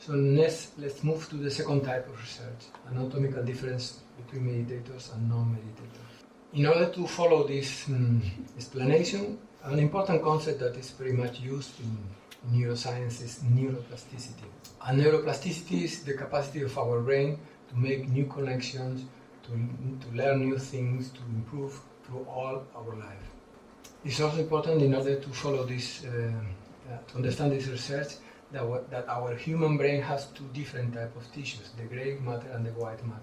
So let's move to the second type of research, anatomical difference between meditators and non-meditators. In order to follow this explanation, an important concept that is very much used in neuroscience is neuroplasticity. And neuroplasticity is the capacity of our brain to make new connections, to learn new things, to improve through all our life. It's also important in order to follow this, to understand this research, that our human brain has two different types of tissues, the grey matter and the white matter.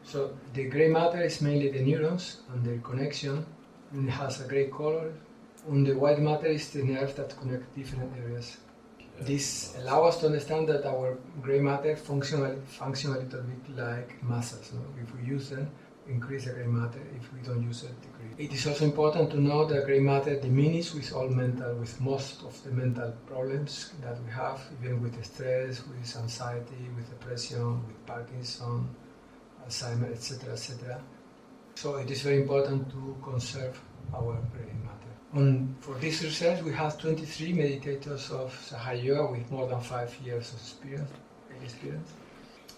So the grey matter is mainly the neurons and their connection, and it has a grey color. And the white matter is the nerves that connect different areas. This allows us to understand that our grey matter function a little bit like muscles. No? If we use them, increase the grey matter. If we don't use it, decrease. It is also important to know that grey matter diminishes with most of the mental problems that we have, even with stress, with anxiety, with depression, with Parkinson, Alzheimer, etc., etc. So it is very important to conserve our grey matter. And for this research, we have 23 meditators of Sahaja Yoga with more than 5 years of experience.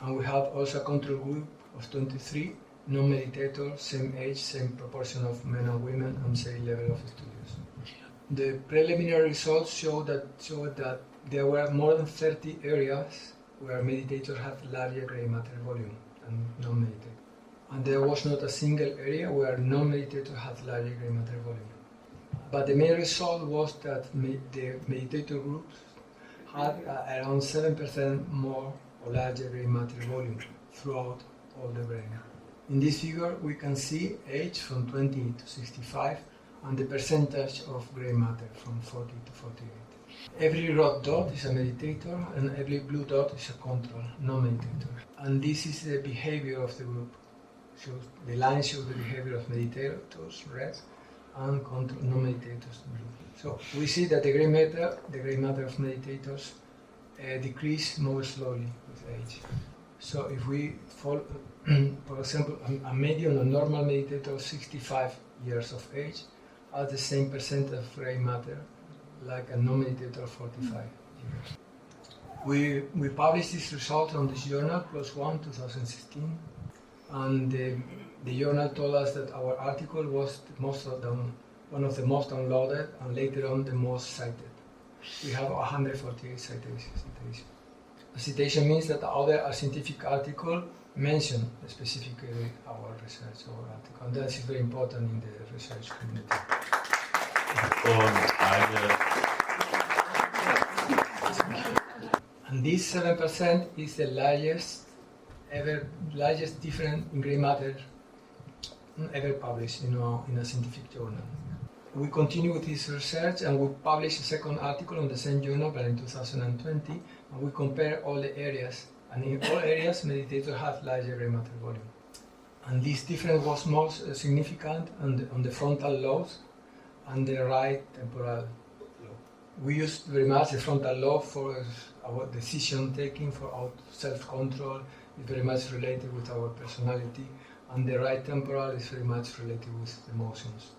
And we have also a control group of 23 non-meditators, same age, same proportion of men and women, and same level of studies. The preliminary results showed that there were more than 30 areas where meditators had larger grey matter volume than non-meditators. And there was not a single area where non-meditators had larger grey matter volume. But the main result was that the meditator groups had around 7% more or larger grey matter volume throughout all the brain. In this figure, we can see age from 20 to 65 and the percentage of grey matter from 40 to 48. Every red dot is a meditator and every blue dot is a control, non-meditator. And this is the behavior of the group. So the line shows the behavior of meditators, red, and control, non-meditators, blue. So we see that the grey matter of meditators decrease more slowly with age. So if we follow, for example, a medium or normal meditator of 65 years of age has the same percent of grey matter like a non-meditator of 45 years. We published this result on this journal, PLOS ONE 2016, and the journal told us that our article was one of the most downloaded and later on the most cited. We have 148 citations. A citation means that the other scientific article mentioned specifically our research or article, and that is very important in the research community. And this 7% is the largest difference in grey matter ever published in a scientific journal. We continue with this research and we published a second article on the same journal, but in 2020, and we compare all the areas, and in all areas meditators have larger grey matter volume. And this difference was most significant on the frontal lobes and the right temporal lobe. We used very much the frontal lobe for our decision taking, for our self-control. It's very much related with our personality, and the right temporal is very much related with emotions.